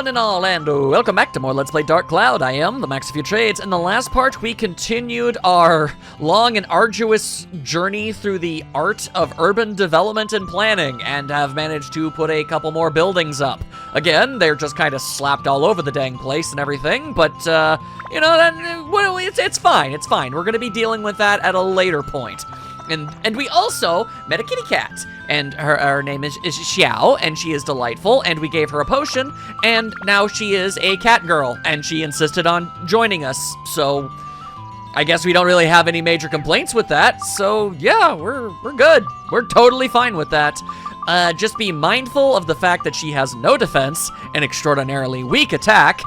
one and all, and welcome back to more Let's Play Dark Cloud. I am the Max of Few Trades. In the last part, we continued our long and arduous journey through the art of urban development and planning, and have managed to put a couple more buildings up. Again, they're just kind of slapped all over the dang place and everything, but, you know, well, it's fine, it's fine. We're gonna be dealing with that at a later point. And we also met a kitty cat, and her name is Xiao, and she is delightful, and we gave her a potion, and now she is a cat girl, and she insisted on joining us, so I guess we don't really have any major complaints with that, so yeah, we're good. We're totally fine with that. Just be mindful of the fact that she has no defense, an extraordinarily weak attack,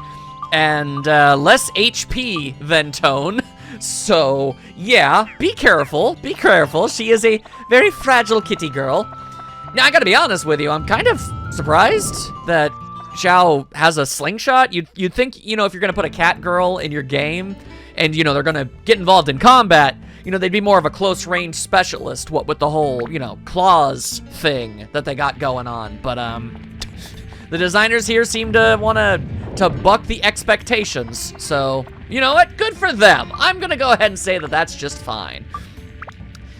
and less HP than Tone. So, yeah, be careful, be careful. She is a very fragile kitty girl. Now, I gotta be honest with you, I'm kind of surprised that Xiao has a slingshot. You'd think, you know, if you're gonna put a cat girl in your game, and, you know, they're gonna get involved in combat, you know, they'd be more of a close-range specialist, what with the whole, you know, claws thing that they got going on. But, the designers here seem to want to buck the expectations, so, you know what? Good for them. I'm gonna go ahead and say that that's just fine.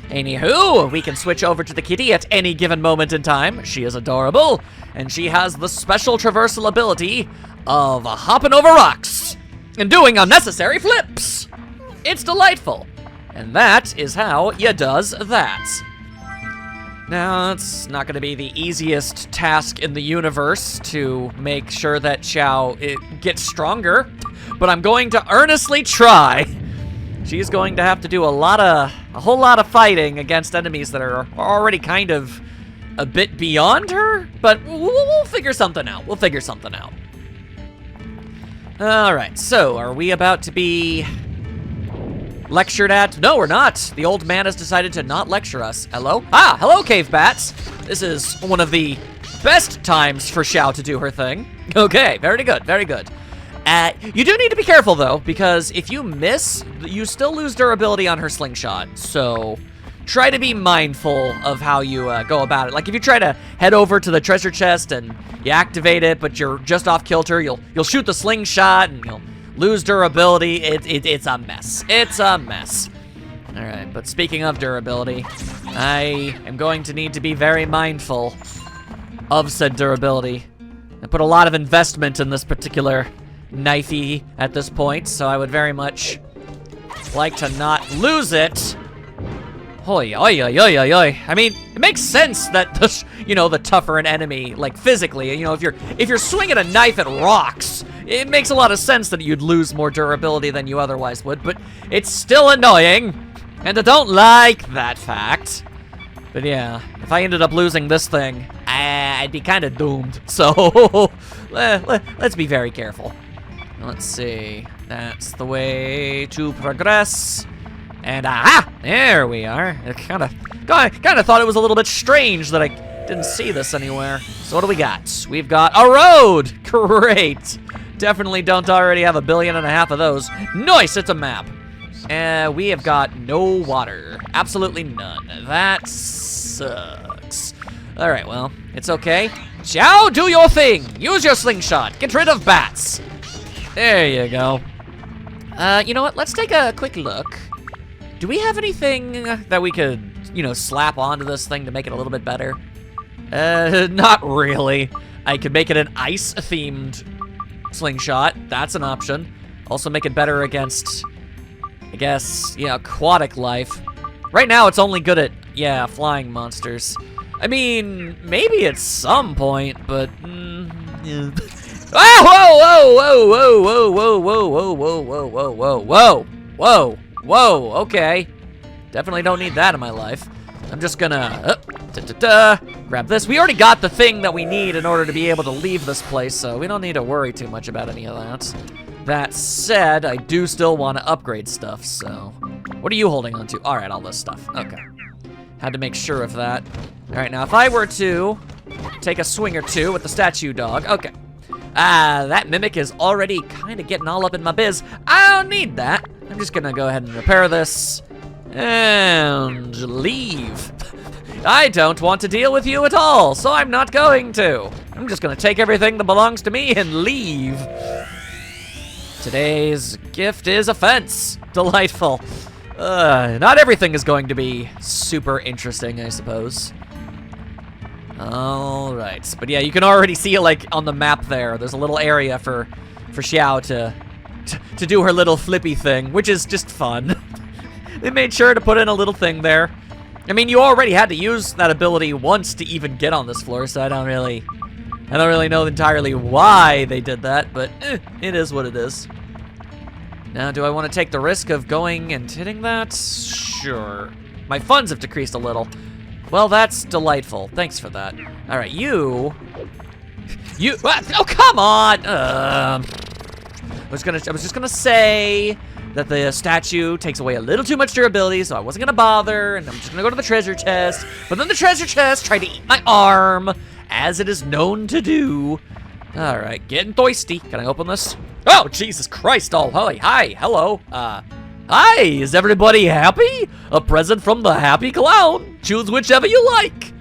Anywho, we can switch over to the kitty at any given moment in time. She is adorable, and she has the special traversal ability of hopping over rocks and doing unnecessary flips. It's delightful, and that is how you does that. Now, it's not going to be the easiest task in the universe to make sure that Xiao gets stronger, but I'm going to earnestly try. She's going to have to do a whole lot of fighting against enemies that are already kind of a bit beyond her, but we'll figure something out. We'll figure something out. All right, so are we about to be lectured at? No, we're not. The old man has decided to not lecture us. Hello? Ah, hello, cave bats. This is one of the best times for Xiao to do her thing. Okay, very good, very good. You do need to be careful, though, because if you miss, you still lose durability on her slingshot. So try to be mindful of how you go about it. Like, if you try to head over to the treasure chest and you activate it, but you're just off kilter, you'll shoot the slingshot and you'll lose durability. It's a mess. It's a mess. All right, but speaking of durability, I am going to need to be very mindful of said durability. I put a lot of investment in this particular knifey at this point, so I would very much like to not lose it. Oi, oi, oi, oi, oi, oi. I mean, it makes sense that the tougher an enemy, like physically, you know, if you're swinging a knife at rocks, it makes a lot of sense that you'd lose more durability than you otherwise would, but it's still annoying, and I don't like that fact. But yeah, if I ended up losing this thing, I'd be kind of doomed. So let's be very careful. Let's see. That's the way to progress. And aha! There we are. I kind of thought it was a little bit strange that I didn't see this anywhere. So what do we got? We've got a road! Great! Definitely don't already have 1.5 billion of those. Nice, it's a map. We have got no water. Absolutely none. That sucks. Alright, well, it's okay. Xiao, do your thing! Use your slingshot. Get rid of bats. There you go. You know what? Let's take a quick look. Do we have anything that we could, you know, slap onto this thing to make it a little bit better? Not really. I could make it an ice-themed slingshot. That's an option. Also make it better against, I guess, yeah, aquatic life. Right now, it's only good at, yeah, flying monsters. I mean, maybe at some point, but, yeah. Oh, whoa, whoa, whoa, whoa, whoa, whoa, whoa, whoa, whoa, whoa, whoa, whoa, whoa, okay. Definitely don't need that in my life. I'm just gonna grab this. We already got the thing that we need in order to be able to leave this place, so we don't need to worry too much about any of that. That said, I do still want to upgrade stuff, so. What are you holding on to? All right, all this stuff. Okay. Had to make sure of that. All right, now if I were to take a swing or two with the statue dog, okay. That mimic is already kind of getting all up in my biz. I don't need that. I'm just gonna go ahead and repair this and leave. I don't want to deal with you at all, so I'm not going to. I'm just gonna take everything that belongs to me and leave. Today's gift is a fence. Delightful. Not everything is going to be super interesting, I suppose. All right, but yeah, you can already see, like, on the map there's a little area for Xiao to do her little flippy thing, which is just fun. They made sure to put in a little thing there. I mean, you already had to use that ability once to even get on this floor, so I don't really know entirely why they did that, but it is what it is. Now, do I want to take the risk of going and hitting that? Sure. My funds have decreased a little. Well, that's delightful. Thanks for that. All right, you. Oh, come on! I was just gonna say that the statue takes away a little too much durability, so I wasn't gonna bother, and I'm just gonna go to the treasure chest. But then the treasure chest tried to eat my arm, as it is known to do. All right, getting thirsty. Can I open this? Oh, Jesus Christ! Oh, hi, hello. Hi, is everybody happy? A present from the happy clown. Choose whichever you like.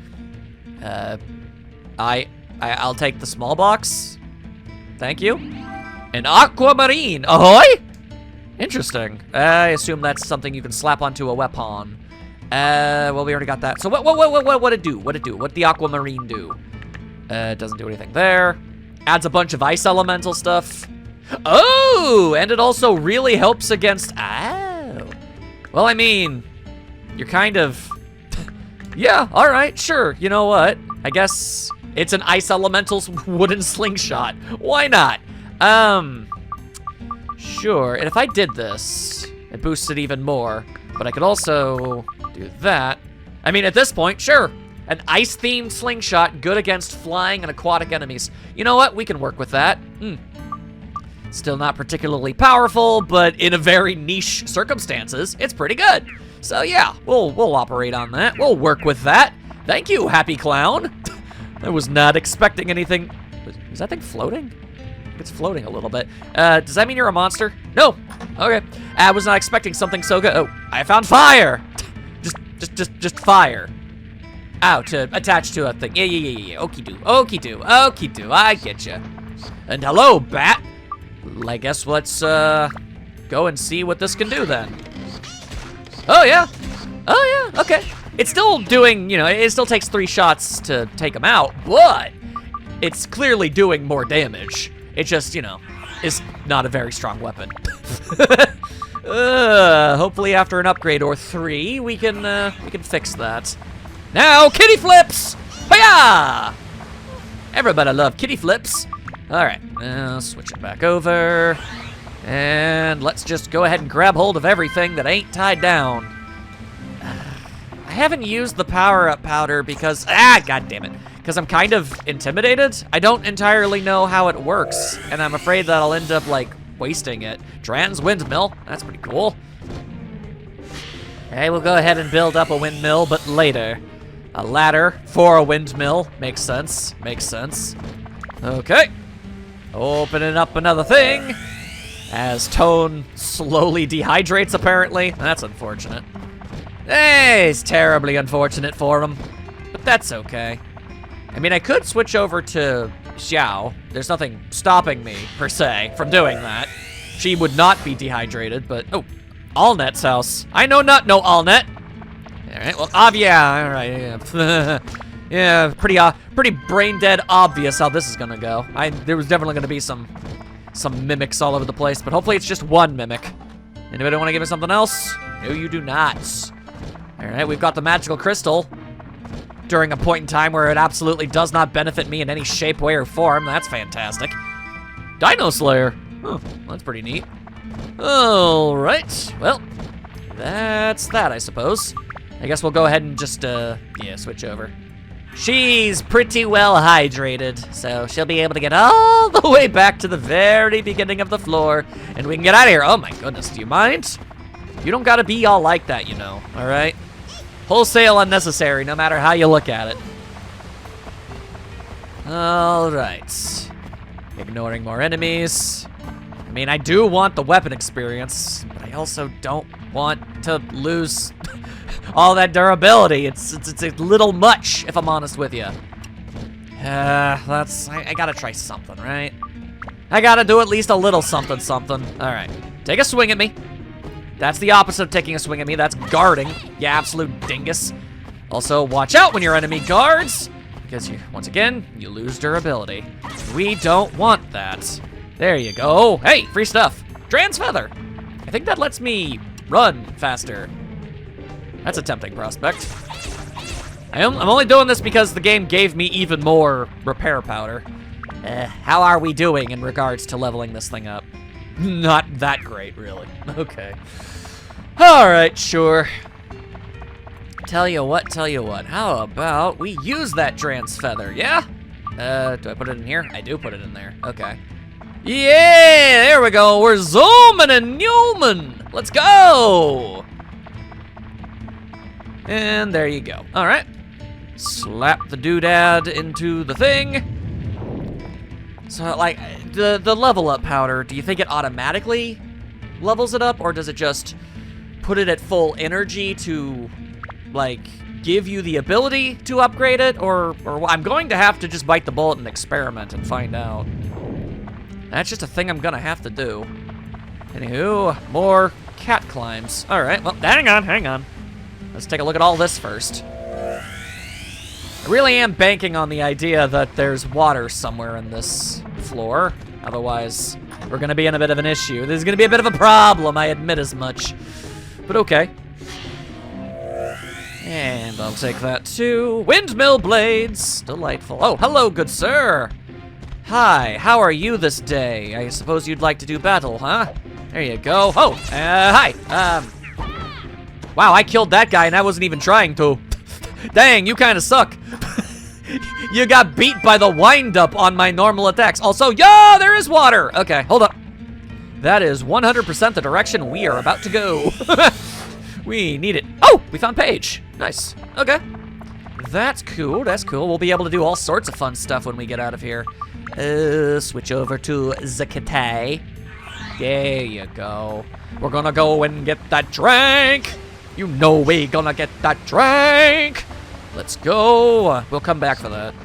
I'll take the small box. Thank you. An aquamarine. Ahoy! Interesting. I assume that's something you can slap onto a weapon. Well, we already got that. So what it do? What did the aquamarine do? It doesn't do anything there. Adds a bunch of ice elemental stuff. Oh, and it also really helps against, oh. Well, I mean, you're kind of, yeah, all right, sure. You know what? I guess it's an ice elemental's wooden slingshot. Why not? Sure, and if I did this, it boosts it even more, but I could also do that. I mean, at this point, sure. An ice-themed slingshot, good against flying and aquatic enemies. You know what? We can work with that. Still not particularly powerful, but in a very niche circumstances, it's pretty good. So yeah, we'll operate on that. We'll work with that. Thank you, Happy Clown. I was not expecting anything. Is that thing floating? It's floating a little bit. Does that mean you're a monster? No. Okay. I was not expecting something so good. Oh, I found fire. Just fire. Ow, to attach to a thing. Yeah. Okie do. I get you. And hello, bat. I guess let's go and see what this can do then. Oh yeah, okay. It's still doing, it still takes 3 shots to take him out, but it's clearly doing more damage. It just, is not a very strong weapon. Hopefully after an upgrade or 3, we can fix that. Now, kitty flips! Hiya! Everybody love kitty flips. All right, now switch it back over. And let's just go ahead and grab hold of everything that ain't tied down. I haven't used the power-up powder because, god damn it. Because I'm kind of intimidated. I don't entirely know how it works, and I'm afraid that I'll end up, wasting it. Dran's windmill, that's pretty cool. Okay, we'll go ahead and build up a windmill, but later. A ladder for a windmill, makes sense. Okay. Opening up another thing. As Tone slowly dehydrates, apparently. That's unfortunate. Hey, it's terribly unfortunate for him. But that's okay. I mean, I could switch over to Xiao. There's nothing stopping me, per se, from doing that. She would not be dehydrated, but... Oh, Allnet's house. I know not know Allnet. Alright, well, yeah, alright, yeah. Yeah, pretty brain-dead obvious how this is gonna go. There was definitely gonna be some mimics all over the place, but hopefully it's just one mimic. Anybody want to give me something else? No, you do not. Alright, we've got the magical crystal during a point in time where it absolutely does not benefit me in any shape, way, or form. That's fantastic. Dino Slayer. Oh, that's pretty neat. Alright, well, that's that, I suppose. I guess we'll go ahead and just, switch over. She's pretty well hydrated, so she'll be able to get all the way back to the very beginning of the floor, and we can get out of here. Oh my goodness, do you mind? You don't gotta be all like that, all right? Wholesale unnecessary, no matter how you look at it. All right. Ignoring more enemies. I mean, I do want the weapon experience, but I also don't want to lose all that durability. It's a little much, if I'm honest with you. I gotta try something, right? I gotta do at least a little something. All right, take a swing at me. That's the opposite of taking a swing at me. That's guarding, you absolute dingus. Also, watch out when your enemy guards, because once again, you lose durability. We don't want that. There you go. Hey, free stuff. Trans Feather. I think that lets me run faster. That's a tempting prospect. I'm only doing this because the game gave me even more repair powder. How are we doing in regards to leveling this thing up? Not that great, really. Okay. All right, sure. Tell you what. How about we use that trans feather, yeah? Do I put it in here? I do put it in there. Okay. Yeah, there we go. We're zooming and Newman. Let's go. And there you go. All right. Slap the doodad into the thing. So, like, the level up powder, do you think it automatically levels it up, or does it just put it at full energy to, like, give you the ability to upgrade it? Or I'm going to have to just bite the bullet and experiment and find out. That's just a thing I'm gonna have to do. Anywho, more cat climbs. All right, well, hang on. Let's take a look at all this first. I really am banking on the idea that there's water somewhere in this floor. Otherwise, we're gonna be in a bit of an issue. This is gonna be a bit of a problem, I admit as much. But okay. And I'll take that too. Windmill blades, delightful. Oh, hello, good sir. Hi, how are you this day? I suppose you'd like to do battle, huh? There you go. Oh, hi. Wow, I killed that guy and I wasn't even trying to. Dang, you kind of suck. You got beat by the wind-up on my normal attacks. Also, yo, there is water. Okay, hold up. That is 100% the direction we are about to go. We need it. Oh, we found Paige. Nice. Okay. That's cool. We'll be able to do all sorts of fun stuff when we get out of here. Switch over to Zakate. There you go. We're gonna go and get that drink. You know we gonna get that drink. Let's go. We'll come back for that.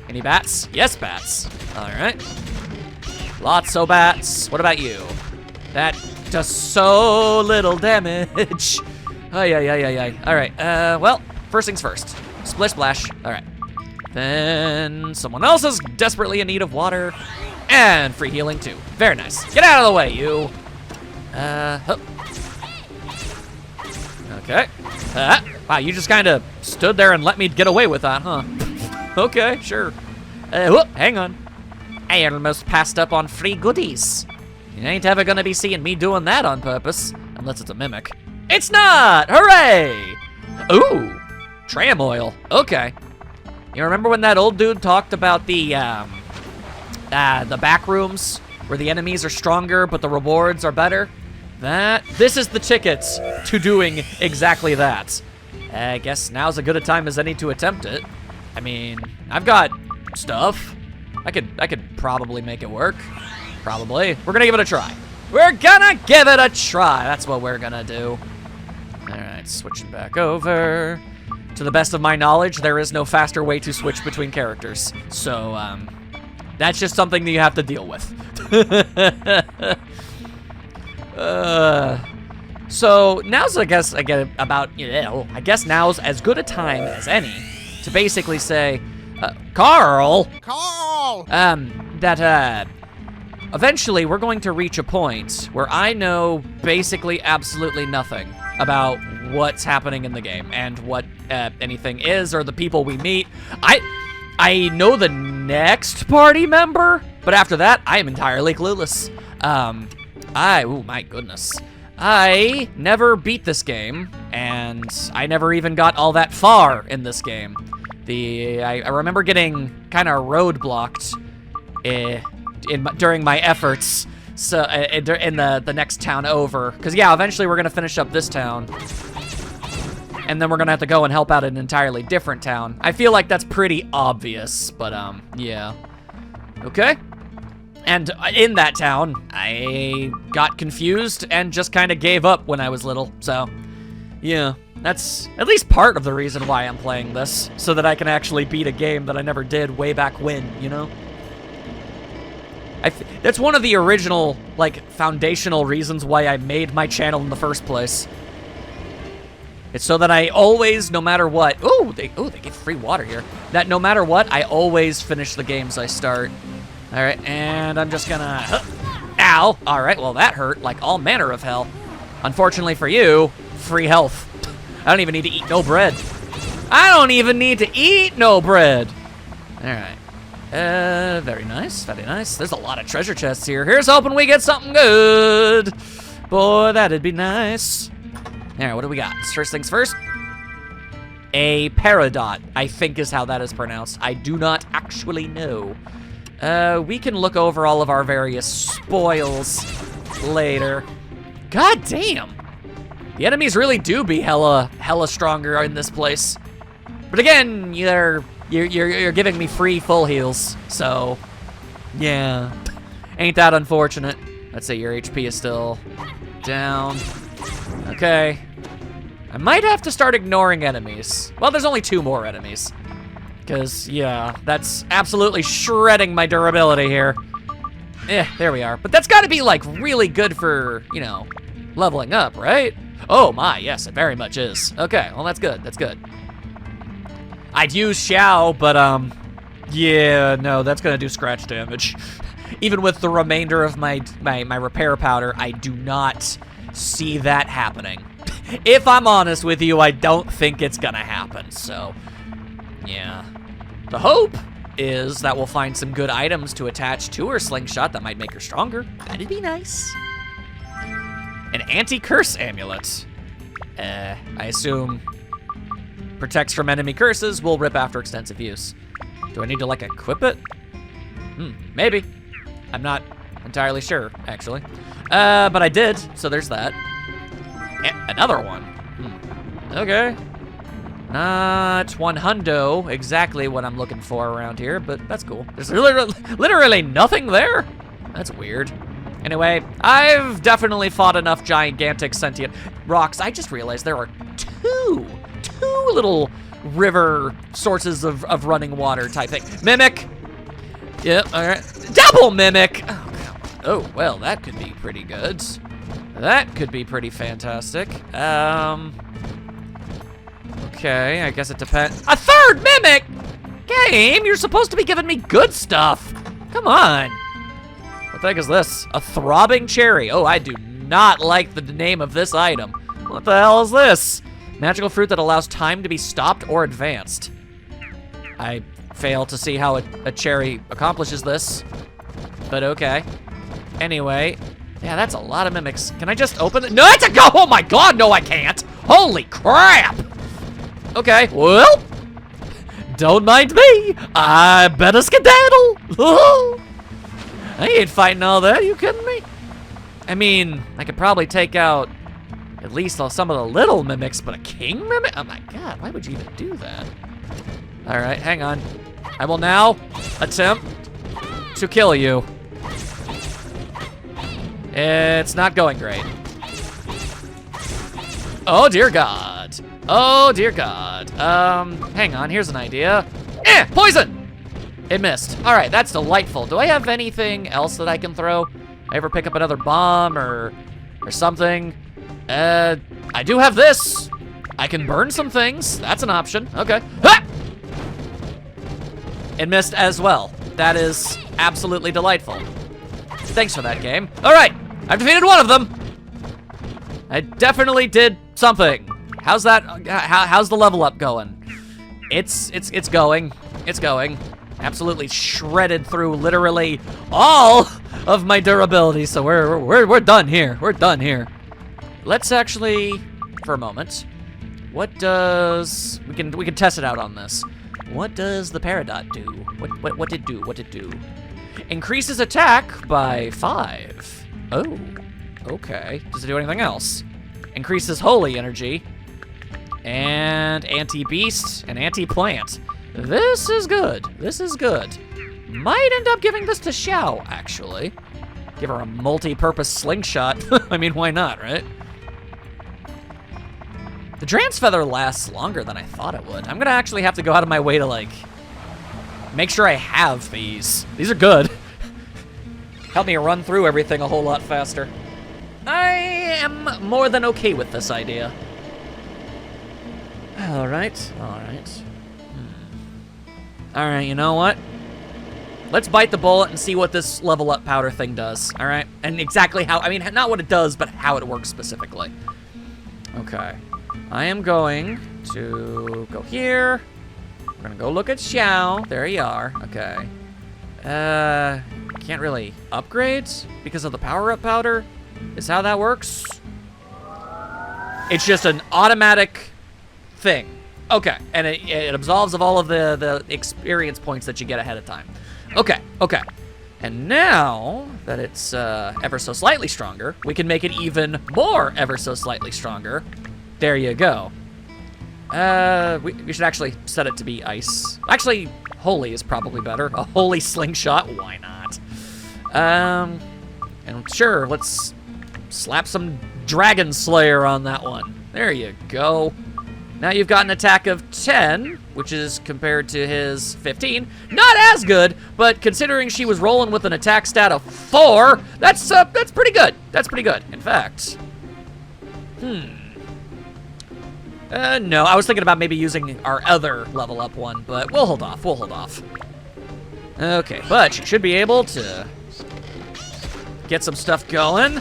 Any bats? Yes, bats. All right. Lots of bats. What about you? That does so little damage. Ay. All right. Well, first things first. Splish splash. All right. Then someone else is desperately in need of water. And free healing too. Very nice. Get out of the way, you. Okay. Wow, you just kind of stood there and let me get away with that, huh? Okay, sure. Whoop, hang on. I almost passed up on free goodies. You ain't ever gonna be seeing me doing that on purpose. Unless it's a mimic. It's not! Hooray! Ooh, tram oil. Okay. You remember when that old dude talked about the back rooms where the enemies are stronger but the rewards are better? This is the ticket to doing exactly that. I guess now's as good a time as any to attempt it. I mean, I've got stuff. I could probably make it work. Probably. We're gonna give it a try. We're gonna give it a try. That's what we're gonna do. All right, switching back over. To the best of my knowledge, there is no faster way to switch between characters. So, that's just something that you have to deal with. So now's, I guess now's as good a time as any to basically say, Carl, that eventually we're going to reach a point where I know basically absolutely nothing about what's happening in the game and what anything is or the people we meet. I know the next party member, but after that, I am entirely clueless. Oh my goodness. I never beat this game, and I never even got all that far in this game. I remember getting kind of roadblocked during my efforts so in the next town over. Because yeah, eventually we're gonna finish up this town, and then we're gonna have to go and help out an entirely different town. I feel like that's pretty obvious, but yeah. Okay. And in that town, I got confused and just kind of gave up when I was little. So, yeah, that's at least part of the reason why I'm playing this, so that I can actually beat a game that I never did way back when, you know? That's one of the original, like, foundational reasons why I made my channel in the first place. It's so that I always, no matter what... they give free water here. That no matter what, I always finish the games I start. All right, and I'm just gonna... Ow! All right, well, that hurt like all manner of hell. Unfortunately for you, free health. I don't even need to eat no bread. I don't even need to eat no bread. All right. Very nice, very nice. There's a lot of treasure chests here. Here's hoping we get something good. Boy, that'd be nice. All right, what do we got? First things first. A peridot, I think is how that is pronounced. I do not actually know. We can look over all of our various spoils later. God damn. The enemies really do be hella stronger in this place. But again, you're giving me free full heals, so yeah. Ain't that unfortunate? Let's say your HP is still down. Okay. I might have to start ignoring enemies. Well, there's only 2 more enemies. Because, yeah, that's absolutely shredding my durability here. There we are. But that's got to be, like, really good for, you know, leveling up, right? Oh, my, yes, it very much is. Okay, well, that's good, that's good. I'd use Xiao, but, yeah, no, that's going to do scratch damage. Even with the remainder of my repair powder, I do not see that happening. If I'm honest with you, I don't think it's going to happen, so, yeah. The hope is that we'll find some good items to attach to her slingshot that might make her stronger. That'd be nice. An anti-curse amulet. I assume protects from enemy curses, will rip after extensive use. Do I need to, like, equip it? Maybe. I'm not entirely sure, actually. But I did, so there's that. Another one. Okay. Not 100, exactly what I'm looking for around here, but that's cool. There's literally nothing there? That's weird. Anyway, I've definitely fought enough gigantic sentient rocks. I just realized there are two little river sources of running water type thing. Mimic. Yep, all right. Double mimic. Oh, well, that could be pretty good. That could be pretty fantastic. Okay, I guess it depends. A third mimic! Game, you're supposed to be giving me good stuff. Come on. What the heck is this? A throbbing cherry. Oh, I do not like the name of this item. What the hell is this? Magical fruit that allows time to be stopped or advanced. I fail to see how a cherry accomplishes this, but okay. Anyway, yeah, that's a lot of mimics. Can I just open it? No, it's a go! Oh my god, no I can't! Holy crap! Okay, well, don't mind me. I better skedaddle. I ain't fighting all that, you kidding me? I mean, I could probably take out at least some of the little mimics, but a king mimic? Oh my god, why would you even do that? All right, hang on. I will now attempt to kill you. It's not going great. Oh dear god. Oh dear god. Hang on, here's an idea. Poison! It missed. All right, that's delightful. Do I have anything else that I can throw? I ever pick up another bomb or something? I do have this. I can burn some things. That's an option. Okay. Ha! It missed as well. That is absolutely delightful. Thanks for that, game. All right, I've defeated one of them. I definitely did something. How's that? How's the level up going? It's going. It's going. Absolutely shredded through literally all of my durability. So we're done here. We're done here. Let's actually, for a moment, what does we can test it out on this. What does the Peridot do? What did it do? Increases attack by 5. Oh, okay. Does it do anything else? Increases holy energy and anti-beast and anti-plant. This is good. This is good. Might end up giving this to Xiao, actually. Give her a multi-purpose slingshot. I mean, why not, right? The Drance Feather lasts longer than I thought it would. I'm gonna actually have to go out of my way to, like, make sure I have these. These are good. Help me run through everything a whole lot faster. I am more than okay with this idea. Alright, alright. Alright, you know what? Let's bite the bullet and see what this level up powder thing does, alright? And exactly how, I mean, not what it does, but how it works specifically. Okay. I am going to go here. We're gonna go look at Xiao. There you are, okay. Can't really upgrade because of the power-up powder? Is how that works? It's just an automatic thing. Okay, and it absolves of all of the experience points that you get ahead of time. Okay, okay. And now that it's ever so slightly stronger, we can make it even more ever so slightly stronger. There you go. We should actually set it to be ice. Actually, holy is probably better. A holy slingshot, why not? And sure, let's slap some Dragon Slayer on that one. There you go. Now you've got an attack of 10, which is compared to his 15. Not as good, but considering she was rolling with an attack stat of 4, that's pretty good. That's pretty good. In fact, no, I was thinking about maybe using our other level up one, but we'll hold off. We'll hold off. Okay, but she should be able to get some stuff going.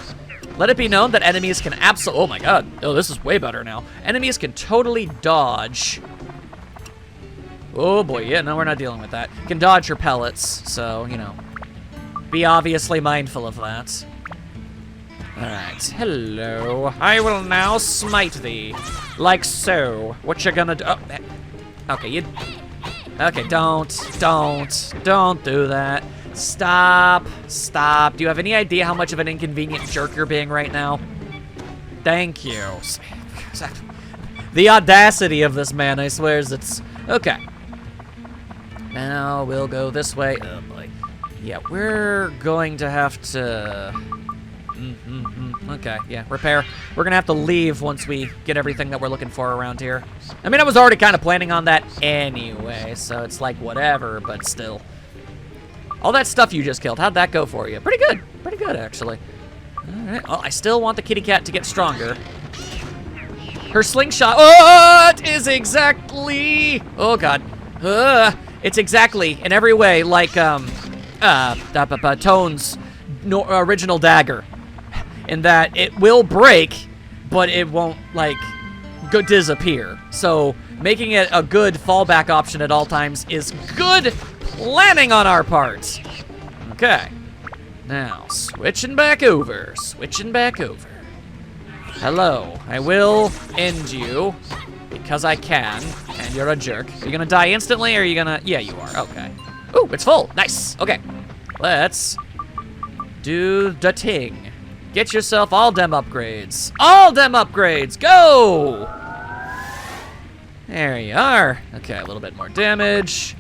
Let it be known that enemies can oh my god. Oh, this is way better now. Enemies can totally dodge. Oh boy, yeah, no, we're not dealing with that. Can dodge your pellets, so, you know, be obviously mindful of that. Alright, hello. I will now smite thee. Like so. What you gonna do? Oh, okay, okay, don't do that. Stop. Do you have any idea how much of an inconvenient jerk you're being right now? Thank you. The audacity of this man, I swear, it's... Okay. Now we'll go this way. Oh, boy. Yeah, we're going to have to... Okay, yeah, repair. We're gonna have to leave once we get everything that we're looking for around here. I mean, I was already kind of planning on that anyway, so it's like whatever, but still. All that stuff you just killed, how'd that go for you? Pretty good, actually. All right, well, I still want the kitty cat to get stronger. Her slingshot, what is exactly, oh god. It's exactly, in every way, like, Tone's original dagger. In that it will break, but it won't, like, go disappear. So, making it a good fallback option at all times is good planning on our part. Okay. Now, switching back over. Hello. I will end you, because I can, and you're a jerk. Are you gonna die instantly, or are you gonna... Yeah, you are. Okay. Ooh, it's full. Nice. Okay. Let's do the ting. Get yourself all dem upgrades. All dem upgrades, go! There you are. Okay, a little bit more damage.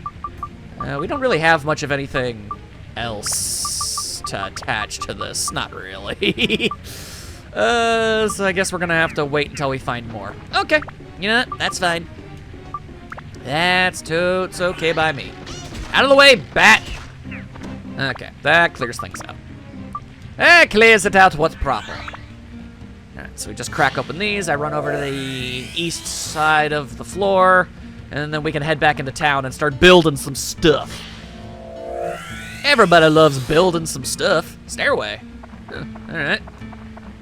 We don't really have much of anything else to attach to this. Not really. So I guess we're gonna have to wait until we find more. Okay, you know what? That's fine. That's totes okay by me. Out of the way, bat! Okay, that clears things out. That clears it out what's proper. Alright, so we just crack open these. I run over to the east side of the floor, and then we can head back into town and start building some stuff. Everybody loves building some stuff. Stairway. Alright.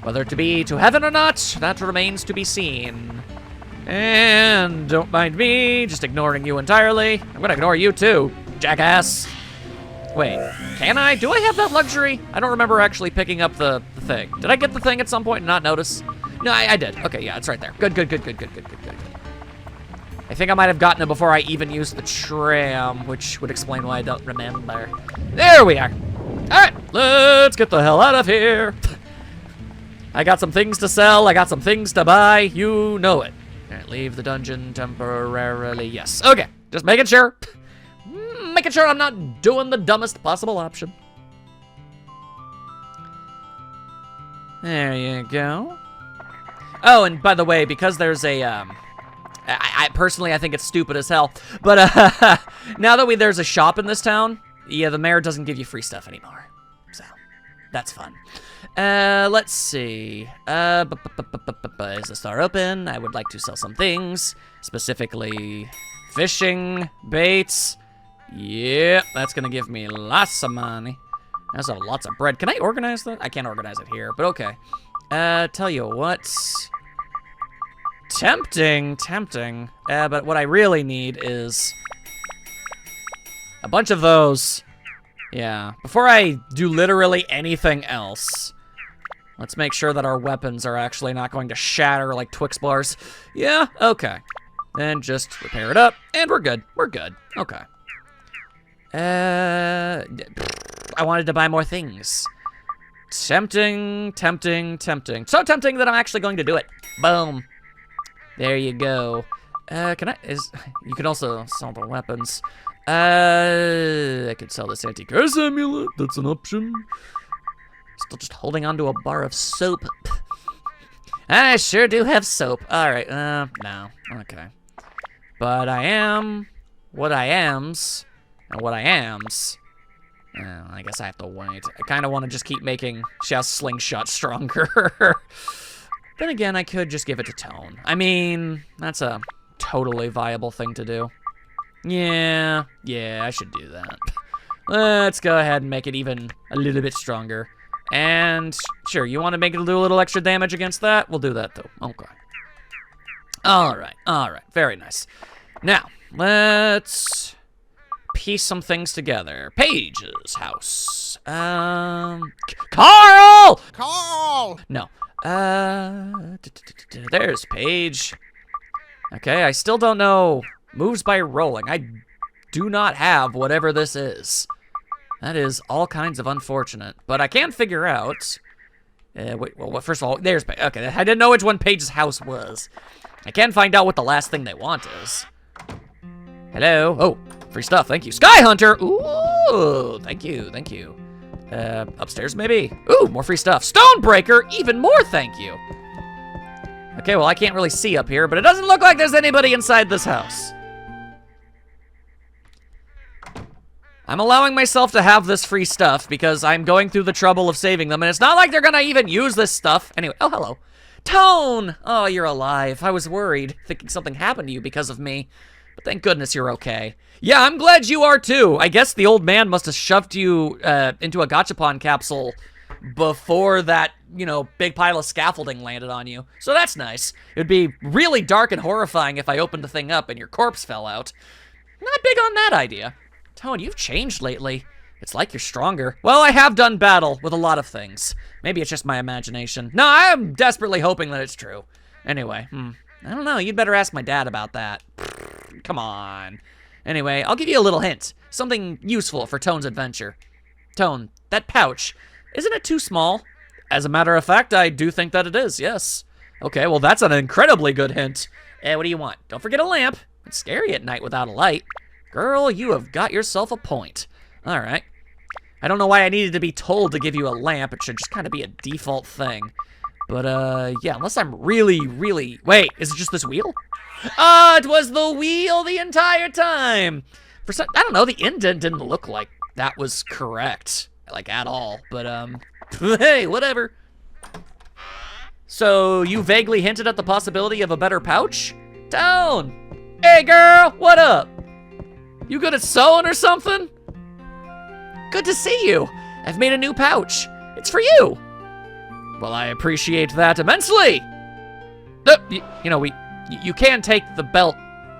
Whether to be to heaven or not, that remains to be seen. And don't mind me just ignoring you entirely. I'm gonna ignore you too, jackass. Wait, can I? Do I have that luxury? I don't remember actually picking up the thing. Did I get the thing at some point and not notice? No, I did. Okay, yeah, it's right there. Good. I think I might have gotten it before I even used the tram, which would explain why I don't remember. There we are. All right, let's get the hell out of here. I got some things to sell. I got some things to buy. You know it. All right, leave the dungeon temporarily. Yes. Okay, just making sure. Making making sure I'm not doing the dumbest possible option. There you go. Oh, and by the way, because there's a, I personally, I think it's stupid as hell, but now that there's a shop in this town, yeah, the mayor doesn't give you free stuff anymore, so that's fun. Let's see. Is the store open? I would like to sell some things, specifically fishing baits. Yeah, that's gonna give me lots of money. That's lots of bread. Can I organize that? I can't organize it here, but okay. Tell you what. Tempting. But what I really need is a bunch of those. Yeah. Before I do literally anything else, let's make sure that our weapons are actually not going to shatter like Twix bars. Yeah, okay. Then just repair it up, and we're good. We're good. Okay. I wanted to buy more things. Tempting. So tempting that I'm actually going to do it. Boom. There you go. You can also sell the weapons. I could sell this anti-curse amulet. That's an option. Still just holding onto a bar of soap. I sure do have soap. All right. No. Okay. But I am what I ams, and what I ams. I guess I have to wait. I kind of want to just keep making Shell's Slingshot stronger. Then again, I could just give it to Tone. I mean, that's a totally viable thing to do. Yeah, I should do that. Let's go ahead and make it even a little bit stronger. And sure, you want to make it do a little extra damage against that? We'll do that, though. Okay. All right. Very nice. Now, let's piece some things together. Paige's house. Carl! No. There's Paige. Okay, I still don't know. Moves by rolling. I do not have whatever this is. That is all kinds of unfortunate. But I can figure out. Well, first of all, there's Paige. Okay, I didn't know which one Paige's house was. I can find out what the last thing they want is. Hello. Oh, free stuff. Thank you. Sky Hunter. Ooh, thank you. Upstairs, maybe. Ooh, more free stuff. Stonebreaker. Even more, thank you. Okay, well, I can't really see up here, but it doesn't look like there's anybody inside this house. I'm allowing myself to have this free stuff because I'm going through the trouble of saving them, and it's not like they're gonna even use this stuff. Anyway, oh, hello. Tone! Oh, you're alive. I was worried, thinking something happened to you because of me. But thank goodness you're okay. Yeah, I'm glad you are too. I guess the old man must have shoved you into a gachapon capsule before that, big pile of scaffolding landed on you. So that's nice. It would be really dark and horrifying if I opened the thing up and your corpse fell out. Not big on that idea. Tone, you've changed lately. It's like you're stronger. Well, I have done battle with a lot of things. Maybe it's just my imagination. No, I am desperately hoping that it's true. Anyway, I don't know. You'd better ask my dad about that. Come on. Anyway, I'll give you a little hint. Something useful for Tone's adventure. Tone, that pouch, isn't it too small? As a matter of fact, I do think that it is, yes. Okay, well, that's an incredibly good hint. What do you want? Don't forget a lamp. It's scary at night without a light. Girl, you have got yourself a point. All right. I don't know why I needed to be told to give you a lamp. It should just kind of be a default thing. But, yeah, unless I'm really... Wait, is it just this wheel? It was the wheel the entire time! I don't know, the indent didn't look like that was correct. Like, at all. But, hey, whatever. So, you vaguely hinted at the possibility of a better pouch? Tone! Hey, girl, what up? You good at sewing or something? Good to see you. I've made a new pouch. It's for you. Well, I appreciate that immensely. You can take the belt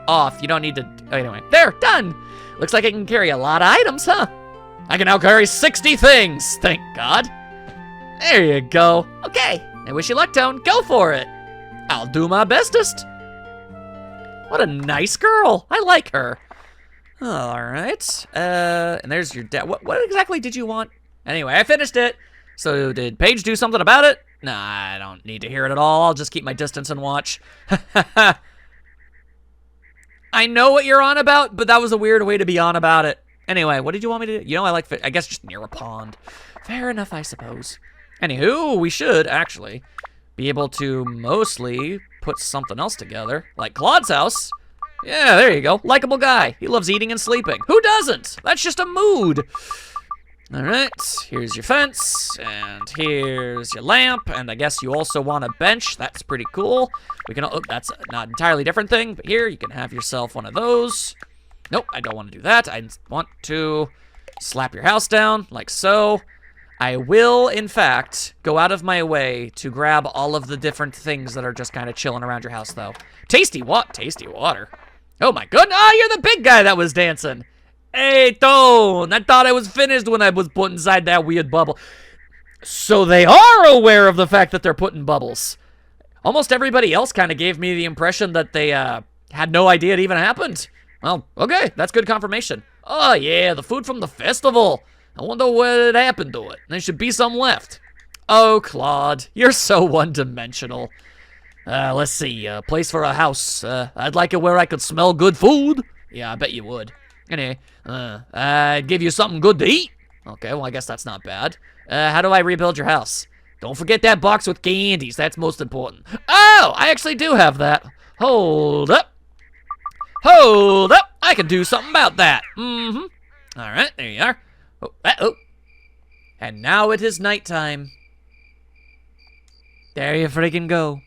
off. You don't need to... Anyway, there, done. Looks like I can carry a lot of items, huh? I can now carry 60 things, thank God. There you go. Okay, I wish you luck, Tone. Go for it. I'll do my bestest. What a nice girl. I like her. All right. And there's your dad. What exactly did you want? Anyway, I finished it. So did Paige do something about it? Nah, I don't need to hear it at all. I'll just keep my distance and watch. I know what you're on about, but that was a weird way to be on about it. Anyway, what did you want me to do? You know, I like fish. I guess just near a pond. Fair enough, I suppose. Anywho, we should actually be able to mostly put something else together. Like Claude's house. Yeah, there you go. Likeable guy. He loves eating and sleeping. Who doesn't? That's just a mood. All right, here's your fence, and here's your lamp, and I guess you also want a bench. That's pretty cool. We can, oh, that's not entirely different thing, but here, you can have yourself one of those. Nope, I don't want to do that. I want to slap your house down, like so. I will, in fact, go out of my way to grab all of the different things that are just kind of chilling around your house, though. Tasty water. Oh my goodness, oh, you're the big guy that was dancing. Hey, Tone, I thought I was finished when I was put inside that weird bubble. So they are aware of the fact that they're putting bubbles. Almost everybody else kind of gave me the impression that they had no idea it even happened. Well, okay, that's good confirmation. Oh, yeah, the food from the festival. I wonder what happened to it. There should be some left. Oh, Claude, you're so one-dimensional. Let's see, place for a house. I'd like it where I could smell good food. Yeah, I bet you would. Anyway, I'd give you something good to eat. Okay, well, I guess that's not bad. How do I rebuild your house? Don't forget that box with candies. That's most important. Oh, I actually do have that. Hold up. Hold up. I can do something about that. Mm-hmm. All right, there you are. Oh, oh. And now it is nighttime. There you freaking go.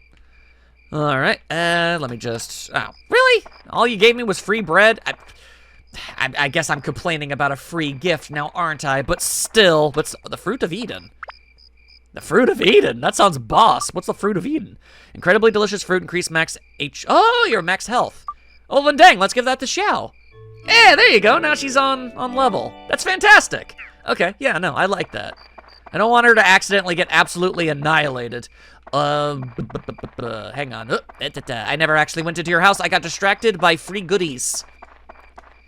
All right, let me just... Oh, really? All you gave me was free bread? I guess I'm complaining about a free gift now, aren't I? But still, what's the Fruit of Eden? The Fruit of Eden? That sounds boss. What's the Fruit of Eden? Incredibly delicious fruit, increase max H... Oh, you're max health. Oh, then dang, let's give that to Xiao. Yeah, there you go. Now she's on level. That's fantastic. Okay, yeah, no, I like that. I don't want her to accidentally get absolutely annihilated. Hang on. I never actually went into your house. I got distracted by free goodies.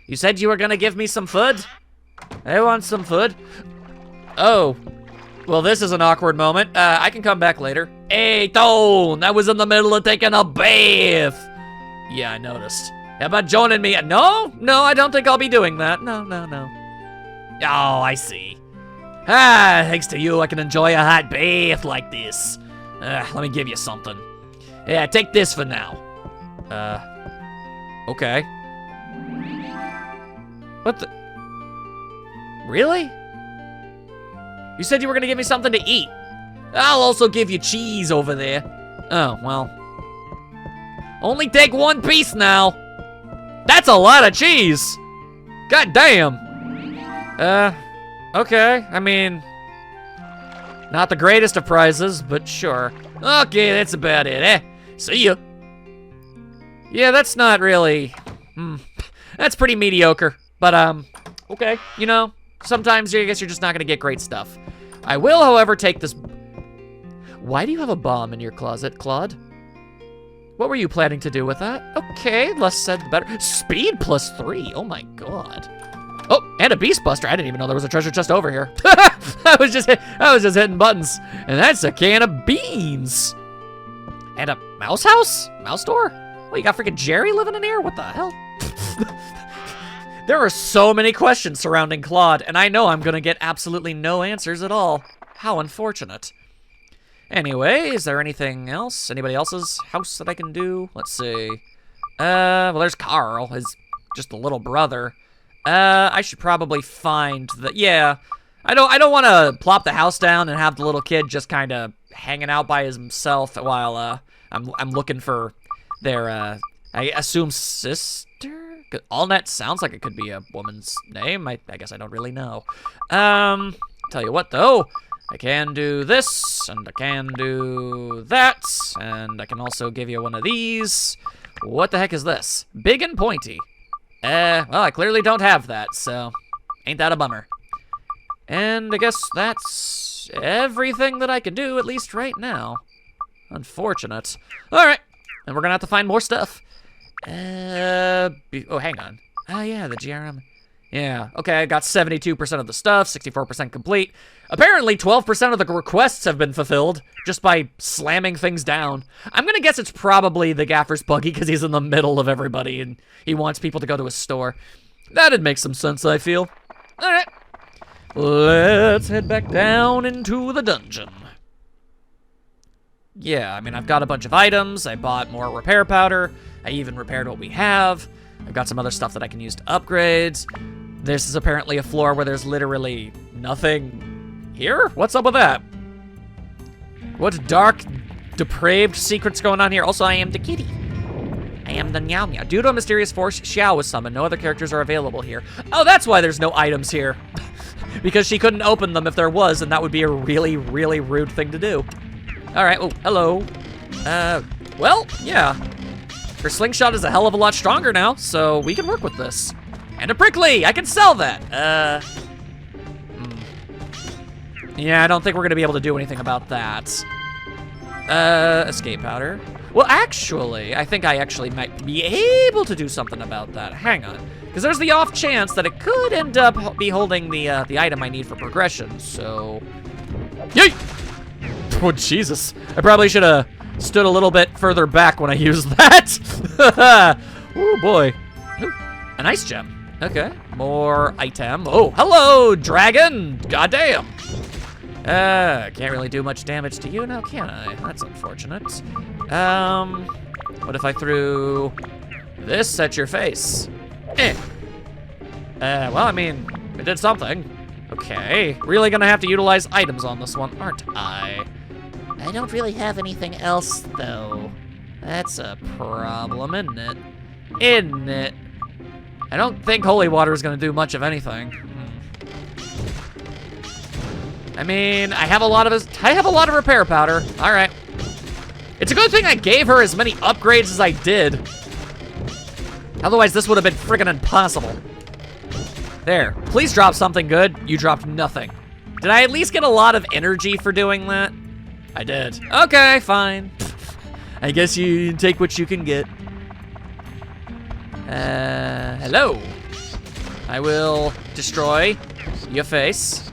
You said you were gonna give me some food? I want some food. Oh. Well, this is an awkward moment. I can come back later. Hey, Tone! I was in the middle of taking a bath! Yeah, I noticed. How about joining me? No, I don't think I'll be doing that. No. Oh, I see. Thanks to you, I can enjoy a hot bath like this. Let me give you something. Yeah, take this for now. Okay. What the? Really? You said you were gonna give me something to eat. I'll also give you cheese over there. Oh, well. Only take one piece now. That's a lot of cheese. God damn. Okay. I mean, not the greatest of prizes, but sure. Okay, that's about it, eh? See ya. Yeah, that's not really... That's pretty mediocre. But, okay. You know, sometimes I guess you're just not gonna get great stuff. I will, however, take this... Why do you have a bomb in your closet, Claude? What were you planning to do with that? Okay, less said the better. Speed +3, oh my god. Oh, and a beast buster. I didn't even know there was a treasure chest over here. I was just hitting buttons. And that's a can of beans. And a mouse house? Mouse door? What, you got freaking Jerry living in here? What the hell? There are so many questions surrounding Claude, and I know I'm gonna get absolutely no answers at all. How unfortunate. Anyway, is there anything else? Anybody else's house that I can do? Let's see. Well, there's Carl, his just the little brother. I should probably find the, yeah. I don't want to plop the house down and have the little kid just kind of hanging out by himself while I'm looking for their I assume sister. Allnet sounds like it could be a woman's name. I guess I don't really know. Tell you what though, I can do this and I can do that, and I can also give you one of these. What the heck is this? Big and pointy. Well, I clearly don't have that, so ain't that a bummer. And I guess that's everything that I can do, at least right now. Unfortunate. All right, and we're gonna have to find more stuff. Oh, hang on. Oh, yeah, the GRM. Yeah, okay, I got 72% of the stuff, 64% complete. Apparently, 12% of the requests have been fulfilled just by slamming things down. I'm gonna guess it's probably the Gaffer's buggy because he's in the middle of everybody and he wants people to go to his store. That'd make some sense, I feel. All right. Let's head back down into the dungeon. Yeah, I mean, I've got a bunch of items. I bought more repair powder. I even repaired what we have. I've got some other stuff that I can use to upgrade. This is apparently a floor where there's literally nothing here? What's up with that? What dark, depraved secrets going on here? Also, I am the kitty. I am the Meow Meow. Due to a mysterious force, Xiao was summoned. No other characters are available here. Oh, that's why there's no items here. Because she couldn't open them if there was, and that would be a really, really rude thing to do. All right, oh, hello. Well, yeah. Her slingshot is a hell of a lot stronger now, so we can work with this. And a prickly, I can sell that. Yeah, I don't think we're gonna be able to do anything about that. Escape powder. Well, actually, I think I actually might be able to do something about that. Hang on, because there's the off chance that it could end up be holding the item I need for progression, so... Yay! Oh, Jesus. I probably should have stood a little bit further back when I used that. Oh, boy. Ooh, an ice gem. Okay, more item. Oh, hello, dragon. Goddamn. Can't really do much damage to you now, can I? That's unfortunate. What if I threw this at your face? Well, I mean, it did something. Okay, really gonna have to utilize items on this one, aren't I? I don't really have anything else, though. That's a problem, isn't it? Isn't it? I don't think holy water is gonna do much of anything. I mean, I have a lot of repair powder. All right. It's a good thing I gave her as many upgrades as I did. Otherwise, this would have been friggin' impossible. There. Please drop something good. You dropped nothing. Did I at least get a lot of energy for doing that? I did. Okay, fine. I guess you take what you can get. Hello. I will destroy your face.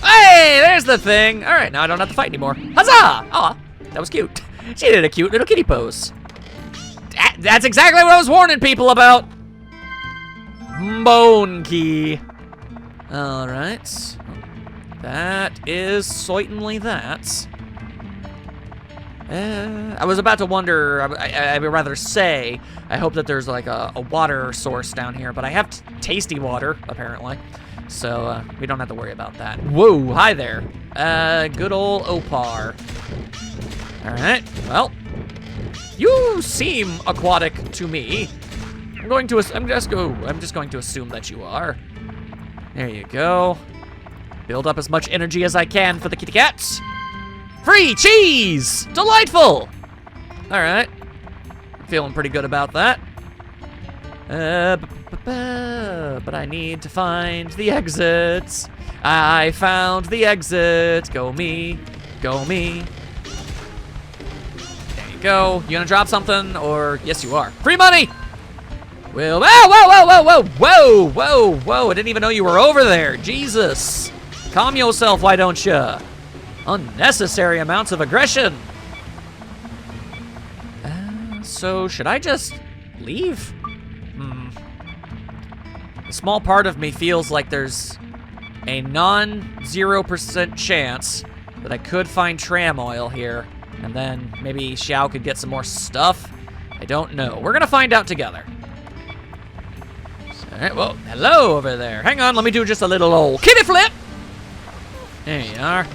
Hey, there's the thing. All right, now I don't have to fight anymore. Huzzah! Aw, that was cute. She did a cute little kitty pose. That's exactly what I was warning people about. Bone key. All right. That is certainly that. I was about to wonder, I would rather say, I hope that there's like a water source down here, but I have tasty water, apparently. So, we don't have to worry about that. Whoa, hi there. Good old Opar. All right, well, you seem aquatic to me. I'm just going to assume that you are. There you go. Build up as much energy as I can for the kitty cats. Free cheese! Delightful! All right. Feeling pretty good about that. But I need to find the exits. I found the exit. Go me. Go me. There you go. You gonna drop something? Or, yes you are. Free money! Well, whoa, whoa, whoa, whoa, whoa, whoa, whoa, whoa. I didn't even know you were over there. Jesus. Calm yourself, why don't you? Unnecessary amounts of aggression. So should I just leave? A small part of me feels like there's a non-0% chance that I could find tram oil here, and then maybe Xiao could get some more stuff. I don't know. We're gonna find out together. All right, well, hello over there. Hang on, let me do just a little old kitty flip. There you are.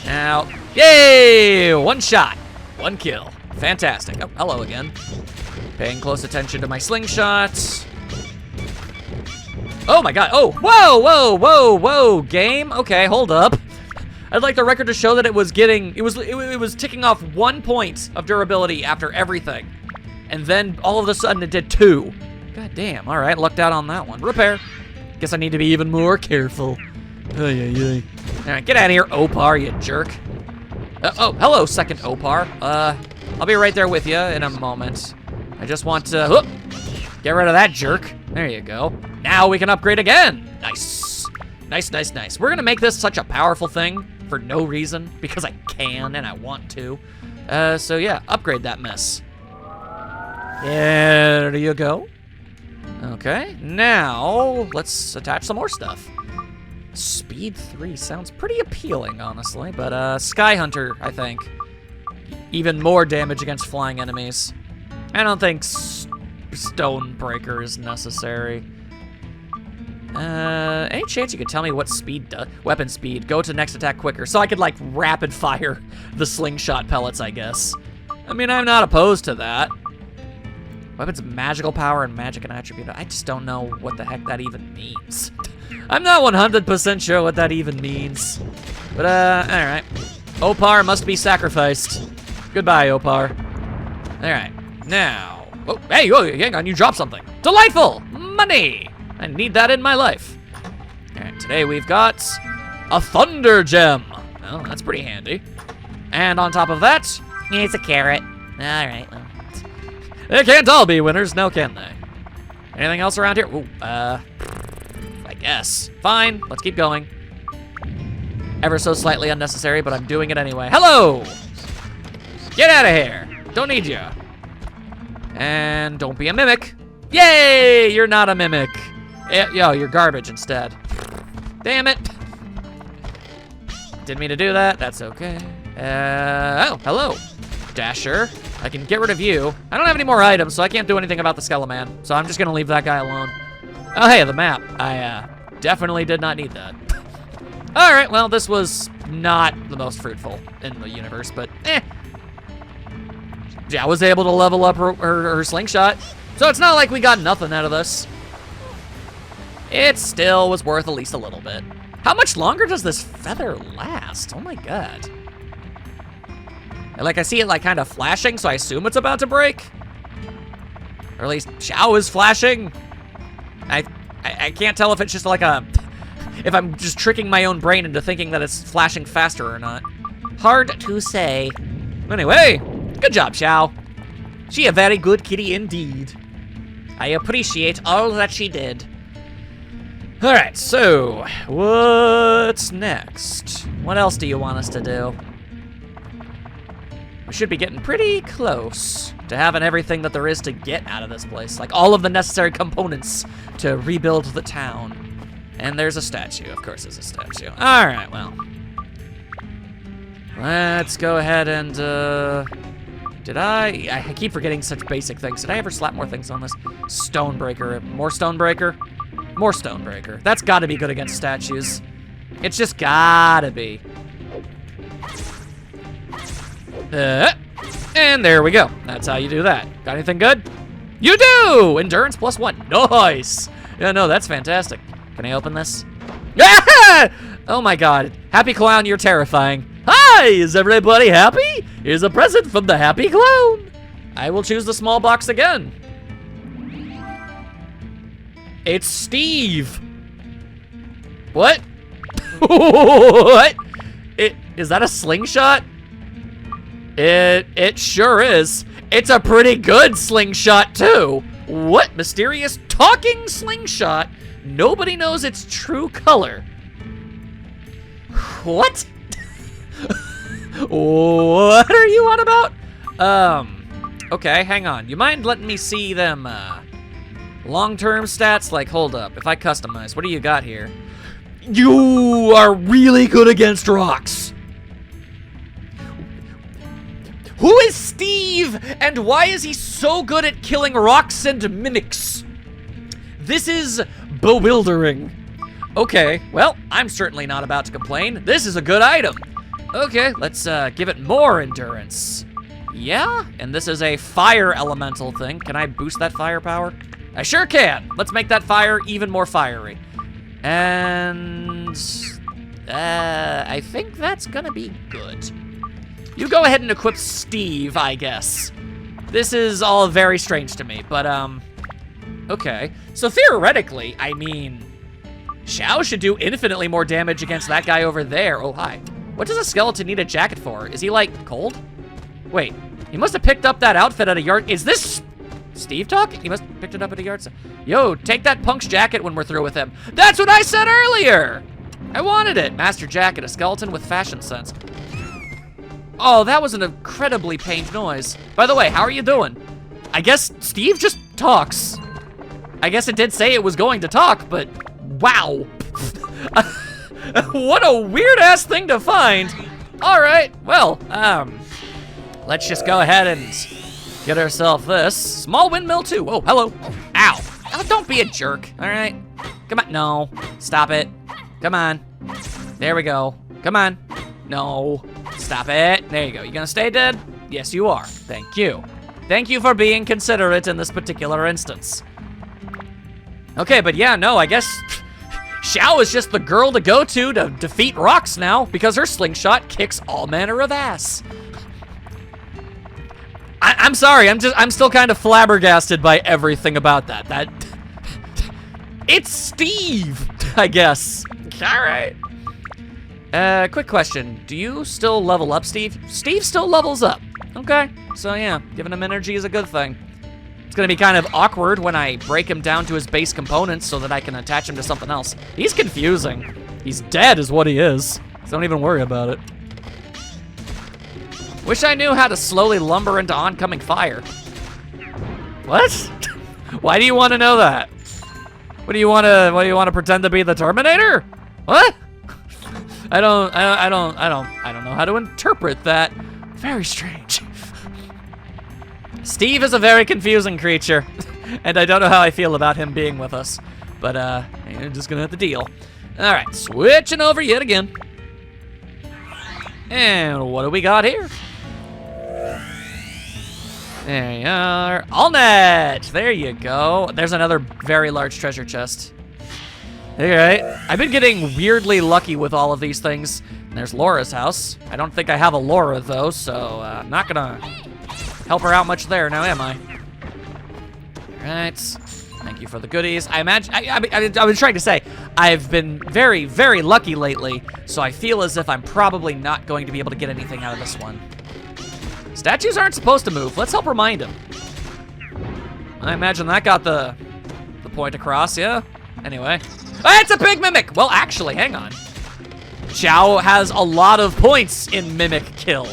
Now, yay! One shot, one kill. Fantastic. Oh, hello again. Paying close attention to my slingshots. Oh my god. Oh, whoa, whoa, whoa, whoa, game. Okay, hold up. I'd like the record to show that it was ticking off 1 point of durability after everything. And then all of a sudden it did 2. God damn. All right, lucked out on that one. Repair. Guess I need to be even more careful. Ay, ay, ay. All right, get out of here, Opar, you jerk. Oh, hello, second Opar. I'll be right there with you in a moment. I just want to get rid of that jerk. There you go. Now we can upgrade again. Nice. Nice, nice, nice. We're gonna make this such a powerful thing for no reason, because I can and I want to. So yeah, upgrade that mess. There you go. Okay, now let's attach some more stuff. Speed 3 sounds pretty appealing, honestly, but Sky Hunter, I think. Even more damage against flying enemies. I don't think Stonebreaker is necessary. Any chance you could tell me what speed does? Weapon speed. Go to next attack quicker. So I could, like, rapid fire the slingshot pellets, I guess. I mean, I'm not opposed to that. Weapons of magical power and magic and attribute. I just don't know what the heck that even means. I'm not 100% sure what that even means. But, alright. Opar must be sacrificed. Goodbye, Opar. Alright, now. Oh, hey, hang on, you dropped something. Delightful! Money! I need that in my life. Alright, today we've got a Thunder Gem. Oh, that's pretty handy. And on top of that, it's a carrot. Alright, well. They can't all be winners, now can they? Anything else around here? Ooh, I guess. Fine, let's keep going. Ever so slightly unnecessary, but I'm doing it anyway. Hello! Get out of here. Don't need you. And don't be a mimic. Yay! You're not a mimic. Yo, you're garbage instead. Damn it. Didn't mean to do that. That's okay. Oh, hello. Dasher. I can get rid of you. I don't have any more items, so I can't do anything about the Skeleman. So I'm just gonna leave that guy alone. Oh, hey, the map. I definitely did not need that. All right, well, this was not the most fruitful in the universe, but yeah, I was able to level up her slingshot. So it's not like we got nothing out of this. It still was worth at least a little bit. How much longer does this feather last? Oh my God. Like, I see it like kind of flashing, so I assume it's about to break. Or at least Xiao is flashing. I can't tell if it's just like if I'm just tricking my own brain into thinking that it's flashing faster or not. Hard to say. Anyway, good job, Xiao. She a very good kitty indeed. I appreciate all that she did. All right, so what's next? What else do you want us to do? We should be getting pretty close to having everything that there is to get out of this place. Like all of the necessary components to rebuild the town. And there's a statue. Of course there's a statue. All right, well. Let's go ahead and, did I keep forgetting such basic things. Did I ever slap more things on this? Stonebreaker. More Stonebreaker? More Stonebreaker. That's gotta be good against statues. It's just gotta be. And there we go. That's how you do that. Got anything good? You do! Endurance +1. Nice! Yeah, no, that's fantastic. Can I open this? Oh my God. Happy Clown, you're terrifying. Hi! Is everybody happy? Here's a present from the Happy Clown. I will choose the small box again. It's Steve. What? What? Is that a slingshot? It sure is. It's a pretty good slingshot too. What? Mysterious talking slingshot? Nobody knows its true color. What? What are you on about? Okay, hang on. You mind letting me see them, long-term stats? Like, hold up. If I customize, what do you got here? You are really good against rocks. Who is Steve, and why is he so good at killing rocks and mimics? This is bewildering. Okay, well, I'm certainly not about to complain. This is a good item. Okay, let's give it more endurance. Yeah, and this is a fire elemental thing. Can I boost that firepower? I sure can. Let's make that fire even more fiery. And I think that's gonna be good. You go ahead and equip Steve, I guess. This is all very strange to me, but okay. So theoretically, I mean, Xiao should do infinitely more damage against that guy over there. Oh, hi. What does a skeleton need a jacket for? Is he, like, cold? Wait, he must have picked up that outfit at a yard. Is this Steve talking? He must have picked it up at a yard sale. Yo, take that punk's jacket when we're through with him. That's what I said earlier! I wanted it. Master Jacket, a skeleton with fashion sense. Oh, that was an incredibly pained noise. By the way, how are you doing? I guess Steve just talks. I guess it did say it was going to talk, but wow. What a weird-ass thing to find. All right, well, let's just go ahead and get ourselves this. Small windmill, too. Oh, hello. Ow. Oh, don't be a jerk, all right? Come on. No. Stop it. Come on. There we go. Come on. No. Stop it. There you go. You gonna stay dead? Yes, you are. Thank you. Thank you for being considerate in this particular instance. Okay, but yeah, no, I guess Xiao is just the girl to go to defeat rocks now because her slingshot kicks all manner of ass. I'm sorry, I'm still kind of flabbergasted by everything about that. It's Steve, I guess. All right. Quick question. Do you still level up, Steve? Steve still levels up. Okay, so yeah, giving him energy is a good thing. It's gonna be kind of awkward when I break him down to his base components so that I can attach him to something else. He's confusing. He's dead is what he is. So don't even worry about it. Wish I knew how to slowly lumber into oncoming fire. What? Why do you want to know that? What do you want to pretend to be the Terminator? What? I don't know how to interpret that. Very strange. Steve is a very confusing creature, and I don't know how I feel about him being with us. But I'm just gonna have to deal. All right, switching over yet again. And what do we got here? There you are. Allnet! There you go. There's another very large treasure chest. All right. I've been getting weirdly lucky with all of these things. And there's Laura's house. I don't think I have a Laura, though, so I'm not gonna help her out much there now, am I? All right. Thank you for the goodies. I imagine, I was trying to say, I've been very, very lucky lately, so I feel as if I'm probably not going to be able to get anything out of this one. Statues aren't supposed to move. Let's help remind him. I imagine that got the point across, yeah? Anyway. Oh, it's a big mimic! Well, actually, hang on. Xiao has a lot of points in mimic kill.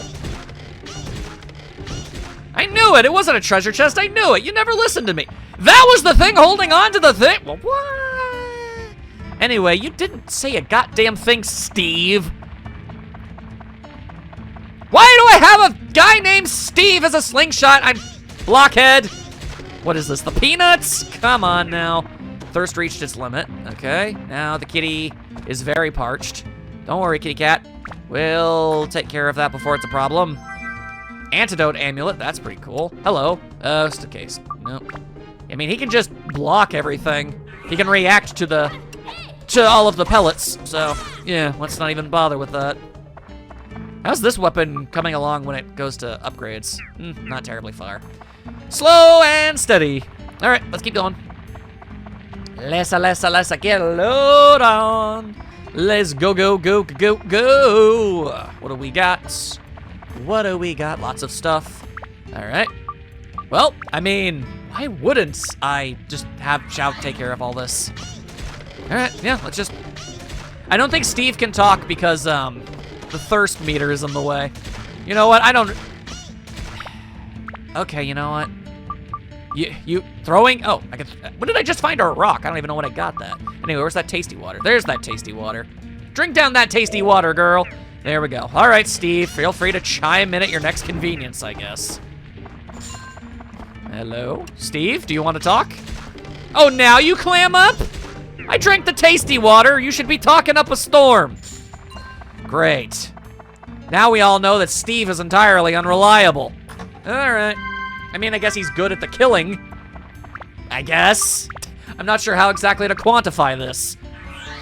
I knew it! It wasn't a treasure chest, I knew it! You never listened to me! That was the thing holding on to the thing! Well, what? Anyway, you didn't say a goddamn thing, Steve. Why do I have a guy named Steve as a slingshot? I'm blockhead. What is this, the Peanuts? Come on now. Thirst reached its limit. Okay, now the kitty is very parched. Don't worry, kitty cat. We'll take care of that before it's a problem. Antidote amulet, that's pretty cool. Hello, just in case. Nope. I mean, he can just block everything. He can react to all of the pellets. So, yeah, let's not even bother with that. How's this weapon coming along when it goes to upgrades? Not terribly far. Slow and steady. All right, let's keep going. Let's get a load on. Let's go. What do we got? What do we got? Lots of stuff. All right. Well, I mean, why wouldn't I just have Xiao take care of all this? All right, yeah, let's just... I don't think Steve can talk because, the thirst meter is in the way. You know what? I don't... Okay, you know what? You throwing... Oh, I can... What did I just find? A rock. I don't even know when I got that. Anyway, where's that tasty water? There's that tasty water. Drink down that tasty water, girl. There we go. All right, Steve. Feel free to chime in at your next convenience, I guess. Hello? Steve, do you want to talk? Oh, now you clam up? I drank the tasty water. You should be talking up a storm. Great. Now we all know that Steve is entirely unreliable. All right. I mean, I guess he's good at the killing. I guess. I'm not sure how exactly to quantify this.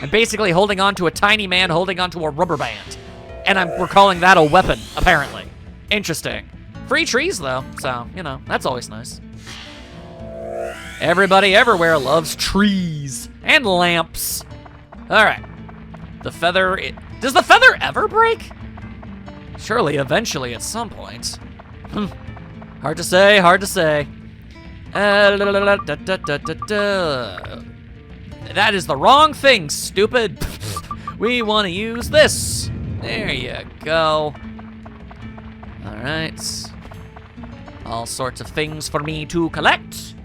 I'm basically holding on to a tiny man holding onto a rubber band. And we're calling that a weapon, apparently. Interesting. Free trees, though, so, you know, that's always nice. Everybody everywhere loves trees and lamps. All right. The feather... Does the feather ever break? Surely, eventually, at some point. Hard to say, hard to say. That is the wrong thing, stupid. We want to use this. There you go. All right. All sorts of things for me to collect.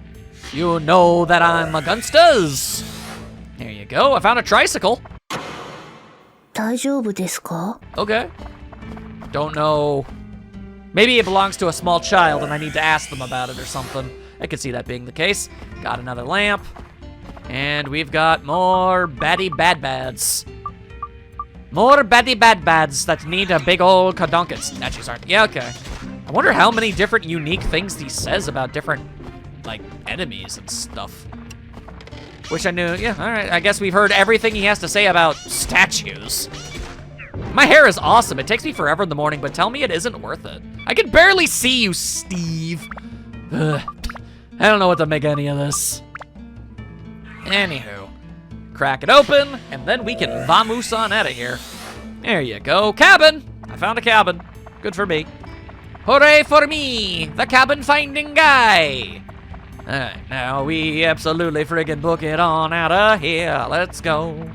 You know that I'm a gunsters. There you go. I found a tricycle. 大丈夫ですか? Okay. Don't know. Maybe it belongs to a small child and I need to ask them about it or something. I could see that being the case. Got another lamp. And we've got more baddie bad bads. More baddie bad bads that need a big old cadonkets. Statues aren't. Yeah, okay. I wonder how many different unique things he says about different, like, enemies and stuff. Wish I knew. Yeah, all right. I guess we've heard everything he has to say about statues. My hair is awesome. It takes me forever in the morning, but tell me it isn't worth it. I can barely see you, Steve. Ugh. I don't know what to make any of this. Anywho, crack it open, and then we can vamoose on out of here. There you go. Cabin! I found a cabin. Good for me. Hooray for me, the cabin finding guy. All right, now we absolutely friggin' book it on out of here. Let's go.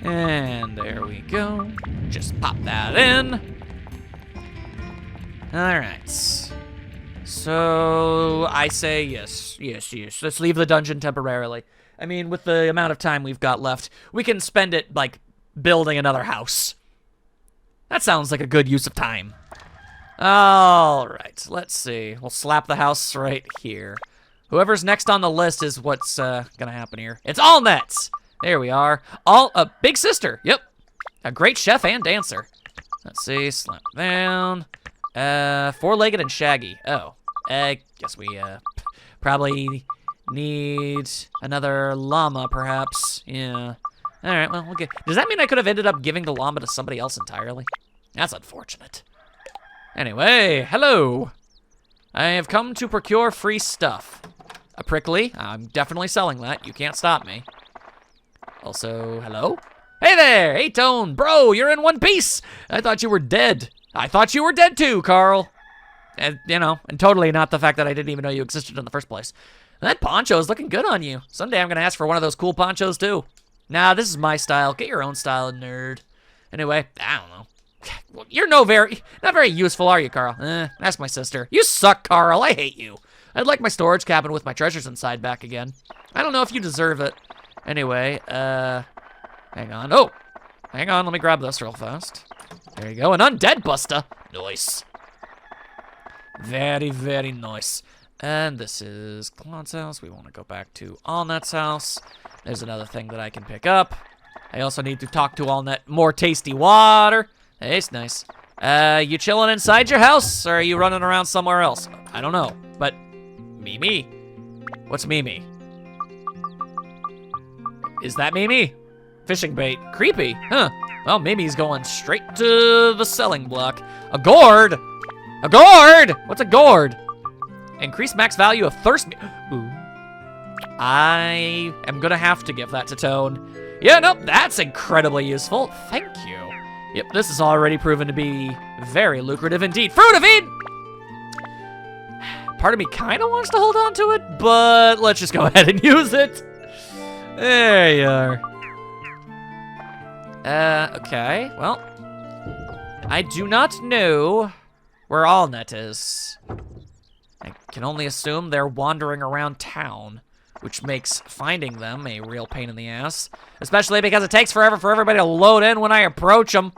And there we go. Just pop that in. All right. So I say yes. Let's leave the dungeon temporarily. I mean, with the amount of time we've got left, we can spend it, like, building another house. That sounds like a good use of time. All right, let's see. We'll slap the house right here. Whoever's next on the list is what's gonna happen here. It's All Nets. There we are. Big sister. Yep. A great chef and dancer. Let's see. Slap down. Four-legged and shaggy. Oh. Guess we probably need another llama, perhaps. Yeah. All right. Well, okay. Does that mean I could have ended up giving the llama to somebody else entirely? That's unfortunate. Anyway, hello. I have come to procure free stuff. A prickly. I'm definitely selling that. You can't stop me. Also, hello? Hey there, A-Tone. Bro, you're in one piece. I thought you were dead. I thought you were dead too, Carl. And, you know, and totally not the fact that I didn't even know you existed in the first place. That poncho is looking good on you. Someday I'm going to ask for one of those cool ponchos too. Nah, this is my style. Get your own style, nerd. Anyway, I don't know. Well, you're not very useful, are you, Carl? Ask my sister. You suck, Carl. I hate you. I'd like my storage cabin with my treasures inside back again. I don't know if you deserve it. Anyway, hang on. Oh, hang on. Let me grab this real fast. There you go. An undead buster. Nice. Very, very nice. And this is Claude's house. We want to go back to Allnet's house. There's another thing that I can pick up. I also need to talk to Allnet. More tasty water. Hey, it's nice. You chilling inside your house, or are you running around somewhere else? I don't know, but Mimi? What's Mimi? Is that Mimi? Fishing bait. Creepy, huh? Well, Mimi's going straight to the selling block. A gourd? A gourd? What's a gourd? Increase max value of thirst. Ooh. I am gonna have to give that to Tone. Yeah, nope, that's incredibly useful. Thank you. Yep, this is already proven to be very lucrative indeed. Fruit of Eden! Part of me kind of wants to hold on to it, but let's just go ahead and use it. There you are. Okay, well. I do not know where Allnet is. I can only assume they're wandering around town, which makes finding them a real pain in the ass, especially because it takes forever for everybody to load in when I approach them.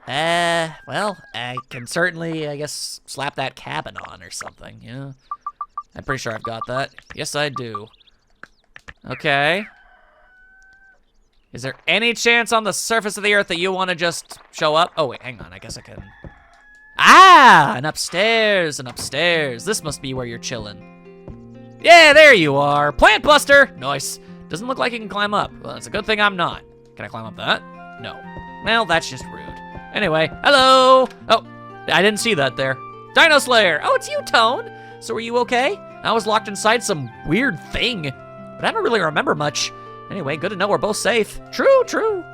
Well, I can certainly, I guess, slap that cabin on or something, yeah. I'm pretty sure I've got that. Yes, I do. Okay. Is there any chance on the surface of the earth that you want to just show up? Oh, wait, hang on, I guess I can. Ah, and upstairs, and upstairs. This must be where you're chilling. Yeah, there you are. Plant buster. Nice. Doesn't look like you can climb up. Well, it's a good thing I'm not. Can I climb up that? No. Well, that's just rude. Anyway, hello. Oh, I didn't see that there. Dino Slayer. Oh, it's you, Tone. So are you okay? I was locked inside some weird thing, but I don't really remember much. Anyway, good to know we're both safe. True, true.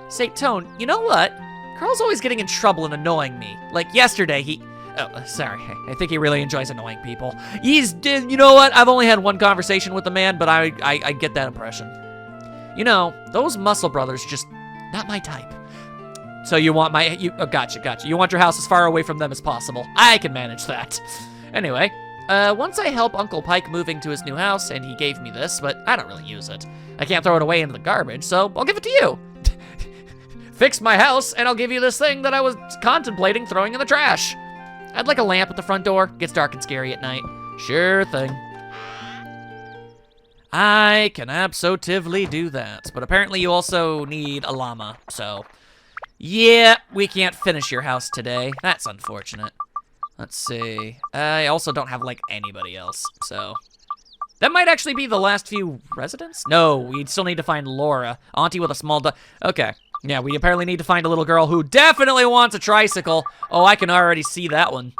Say, Tone, you know what? Carl's always getting in trouble and annoying me. Like yesterday, oh, sorry. I think he really enjoys annoying people. You know what? I've only had one conversation with the man, but I get that impression. You know, those Muscle Brothers just not my type. So you want gotcha. You want your house as far away from them as possible. I can manage that. Anyway, once I help Uncle Pike moving to his new house, and he gave me this, but I don't really use it. I can't throw it away into the garbage, so I'll give it to you. Fix my house, and I'll give you this thing that I was contemplating throwing in the trash. I'd like a lamp at the front door. Gets dark and scary at night. Sure thing. I can absolutely do that, but apparently you also need a llama, so... Yeah, we can't finish your house today. That's unfortunate. Let's see. I also don't have, like, anybody else, so... That might actually be the last few residents? No, we still need to find Laura. Auntie with a small dog. Okay. Yeah, we apparently need to find a little girl who definitely wants a tricycle. Oh, I can already see that one.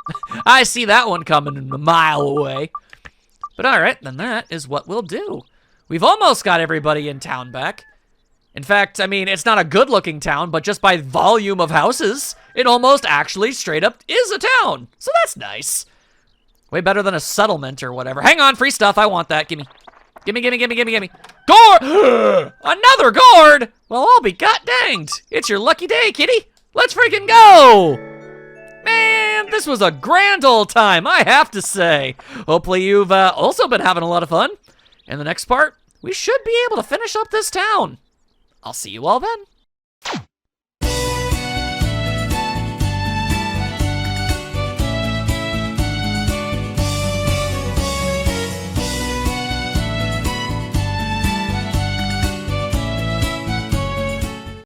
I see that one coming a mile away. But alright, then that is what we'll do. We've almost got everybody in town back. In fact, I mean, it's not a good-looking town, but just by volume of houses, it almost actually straight up is a town. So that's nice. Way better than a settlement or whatever. Hang on, free stuff. I want that. Gimme. Gimme. Gourd! Another gourd! Well, I'll be god danged. It's your lucky day, kitty. Let's freaking go! Man, this was a grand old time, I have to say. Hopefully you've also been having a lot of fun. In the next part, we should be able to finish up this town. I'll see you all then.